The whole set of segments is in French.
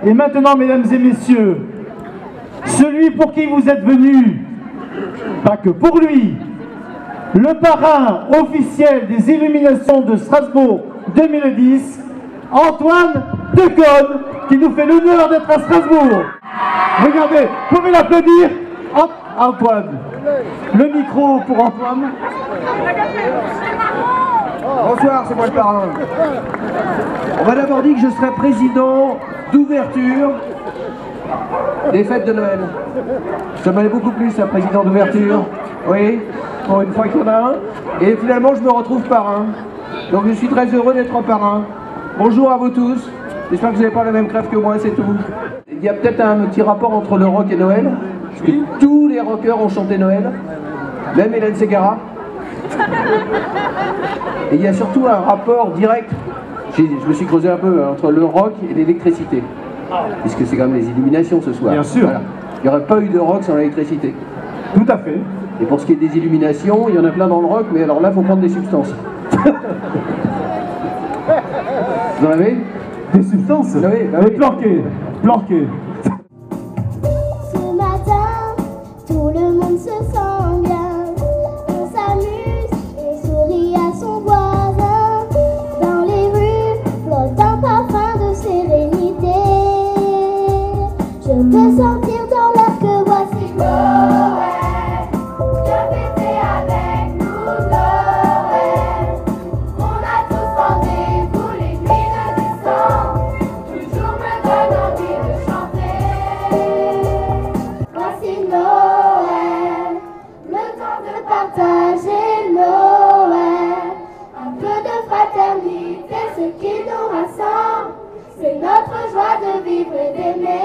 Et maintenant, mesdames et messieurs, celui pour qui vous êtes venus, pas que pour lui, le parrain officiel des illuminations de Strasbourg 2010, Antoine Decaune, qui nous fait l'honneur d'être à Strasbourg. Regardez, vous pouvez l'applaudir. Antoine, le micro pour Antoine. Bonsoir, c'est moi le parrain. On m'a d'abord dit que je serais président d'ouverture des fêtes de Noël. Ça m'allait beaucoup plus, un président d'ouverture. Oui, pour une fois qu'il y en a un. Et finalement, je me retrouve parrain. Donc je suis très heureux d'être en parrain. Bonjour à vous tous. J'espère que vous n'avez pas la même crève que moi, c'est tout. Il y a peut-être un petit rapport entre le rock et Noël. Parce que tous les rockers ont chanté Noël. Même Hélène Ségara. Et il y a surtout un rapport direct, je me suis creusé un peu, entre le rock et l'électricité. Puisque c'est quand même les illuminations ce soir. Bien sûr. Voilà. Il n'y aurait pas eu de rock sans l'électricité. Tout à fait. Et pour ce qui est des illuminations, il y en a plein dans le rock, mais alors là, il faut prendre des substances. Vous en avez? Des substances? Oui, bah oui. Planquées. Planquées. Ce matin, tout le monde se sent bien. On s'amuse et sourit à son voisin. Dans les rues, flotte un parfum de sérénité. Je peux sentir dans l'air que voici Noël. Viens fêter avec nous Noël. On a tous rendez-vous les nuits de décembre. Toujours me donne envie de chanter. Voici Noël, le temps de partager Noël. Un peu de fraternité, ce qui nous rassemble. C'est notre joie de vivre et d'aimer.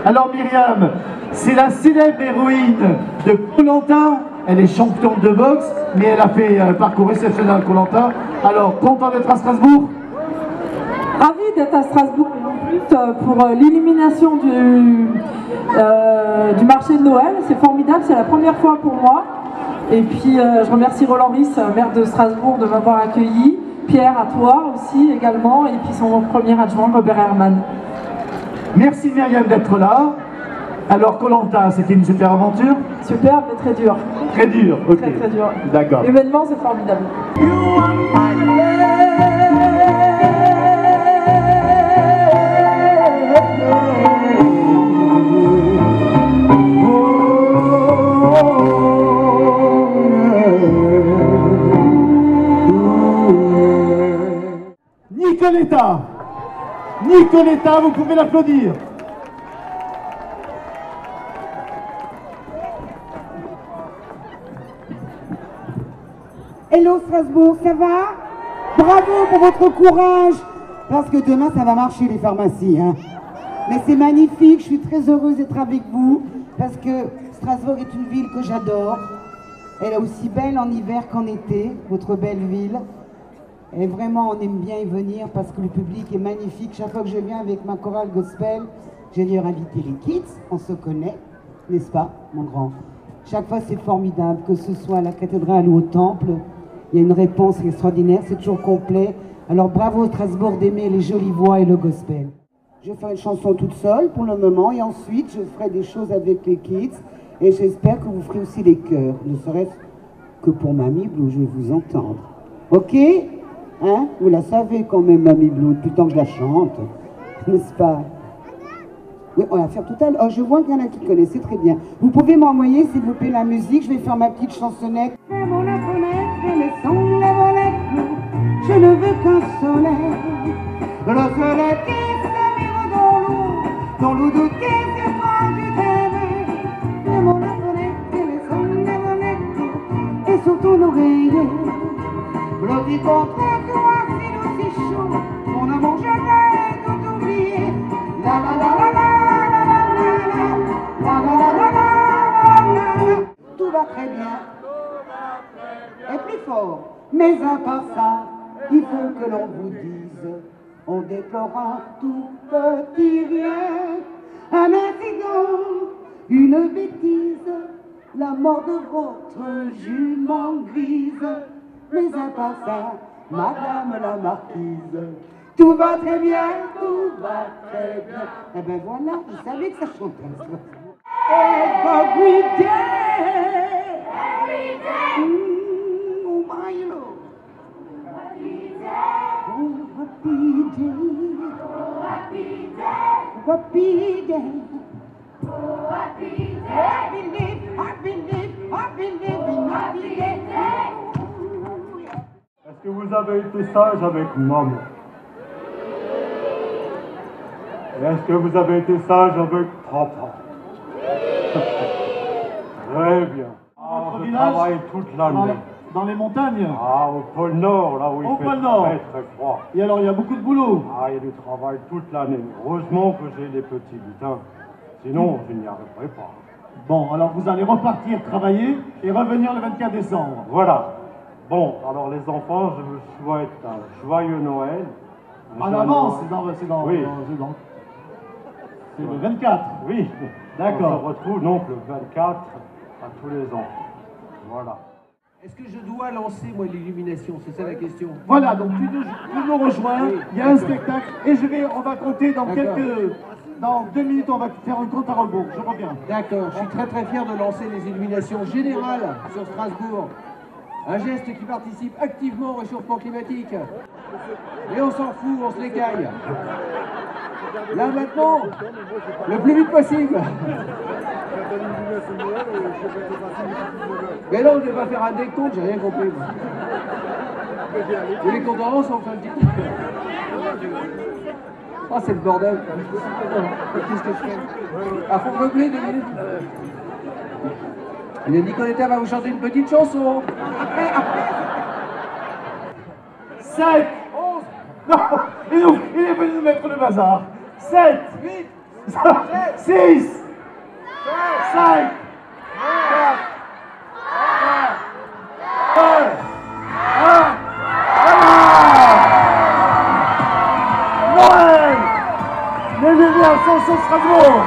Alors Myriam, c'est la célèbre héroïne de Koh-Lanta. Elle est championne de boxe, mais elle a fait un parcours exceptionnel à Koh-Lanta. Alors, content d'être à Strasbourg? Ravi d'être à Strasbourg et en plus pour l'illumination du marché de Noël. C'est formidable, c'est la première fois pour moi. Et puis je remercie Roland Ries, maire de Strasbourg, de m'avoir accueilli. Pierre, à toi aussi également. Et puis son premier adjoint, Robert Herman. Merci Myriam d'être là. Alors Koh-Lanta, c'était une super aventure? Super, mais très dur. Très dur, ok. Très très dur. D'accord. L'événement, c'est formidable. Nicoletta, Nicoletta, vous pouvez l'applaudir. Hello Strasbourg, ça va? Bravo pour votre courage Parce que demain, ça va marcher, les pharmacies. Hein. Mais c'est magnifique, je suis très heureuse d'être avec vous, parce que Strasbourg est une ville que j'adore. Elle est aussi belle en hiver qu'en été, votre belle ville. Et vraiment, on aime bien y venir, parce que le public est magnifique. Chaque fois que je viens avec ma chorale gospel, j'ai d'ailleurs invité les kids, on se connaît, n'est-ce pas, mon grand? Chaque fois, c'est formidable, que ce soit à la cathédrale ou au temple. Il y a une réponse extraordinaire, c'est toujours complet. Alors bravo Strasbourg d'aimer les jolies voix et le gospel. Je vais faire une chanson toute seule pour le moment et ensuite je ferai des choses avec les kids et j'espère que vous ferez aussi les chœurs, ne serait-ce que pour Mamie Blue, je vais vous entendre. Ok? Hein? Vous la savez quand même Mamie Blue, depuis le temps que je la chante, n'est-ce pas? Oui, on va la faire tout à l'heure. Oh, je vois qu'il y en a qui connaissent, c'est très bien. Vous pouvez m'envoyer s'il vous plaît la musique, je vais faire ma petite chansonnette. Fermons la fenêtre et laissons la volette bleue. Je ne veux qu'un soleil, le soleil qui s'amène dans l'eau de tes yeux quand je t'aimais. Fermons la fenêtre et laissons la volette bleue. Et sur ton oreiller, blotti contre toi, c'est doux, c'est chaud. Mon amour, je vais tout oublier. La la la la la la la la la la la. Tout va très bien. Et plus fort. Mais à part ça, il faut que l'on vous dise, on déplore un tout petit rien, un incident, une bêtise, la mort de votre jument grise. Mais à part ça, madame la marquise, tout va très bien, tout va très bien. Eh ben voilà, je savais que ça chantait. Every day, oh my Lord. Oh, happy day. Oh, happy day. I believe in happy day. Est-ce que vous avez été sage avec maman? Et est-ce que vous avez été sage avec papa? Très bien. Ah, je travaille toute l'année. Dans les montagnes? Ah, au pôle Nord, là où il fait très froid. Et alors, il y a beaucoup de boulot? Ah, il y a du travail toute l'année. Heureusement que j'ai des petits lutins. Sinon, je n'y arriverai pas. Bon, alors vous allez repartir travailler et revenir le 24 décembre. Voilà. Bon, alors les enfants, je vous souhaite un joyeux Noël. En avance, oui. C'est le 24. Oui. D'accord. On se retrouve donc le 24 à tous les ans. Voilà. Est-ce que je dois lancer, moi, l'illumination? C'est ça la question. Voilà, donc tu nous rejoins, oui, il y a un spectacle, et on va compter dans 2 minutes, on va faire un compte à rebours, je reviens. D'accord, je suis très très fier de lancer les illuminations générales sur Strasbourg. Un geste qui participe activement au réchauffement climatique. Mais on s'en fout, on se l'écaille. Là maintenant, le plus vite possible. Mais là, on ne va pas faire un décompte, j'ai rien compris. Vous les comptes en fait un petit peu. Oh, c'est le bordel. Qu'est-ce que je fais? Ah, faut meubler 2 minutes. Le Nicoletta va vous chanter une petite chanson. Après. 7, 11, non, il est venu nous mettre le bazar. 7, 8, 6, 5, 4, 2, 1, Noël! Les lumières sont sur Strasbourg!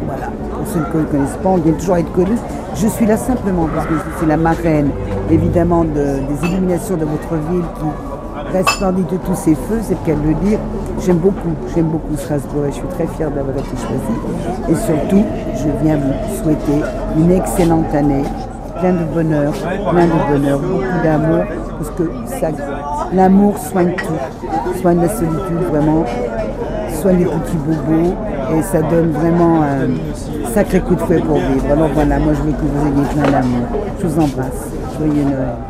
Voilà, pour ceux qui ne connaissent pas, on vient toujours être connus. Je suis là simplement parce que je suis la marraine, évidemment, des illuminations de votre ville qui resplendit de tous ces feux, c'est le cas de le dire. J'aime beaucoup Strasbourg et je suis très fière d'avoir été choisie. Et surtout, je viens vous souhaiter une excellente année, plein de bonheur, beaucoup d'amour, parce que l'amour soigne tout, soigne la solitude vraiment, soigne les petits bobos, et ça donne vraiment un sacré coup de fouet pour vivre. Alors voilà, moi je veux que vous ayez plein d'amour. Je vous embrasse. Joyeux Noël.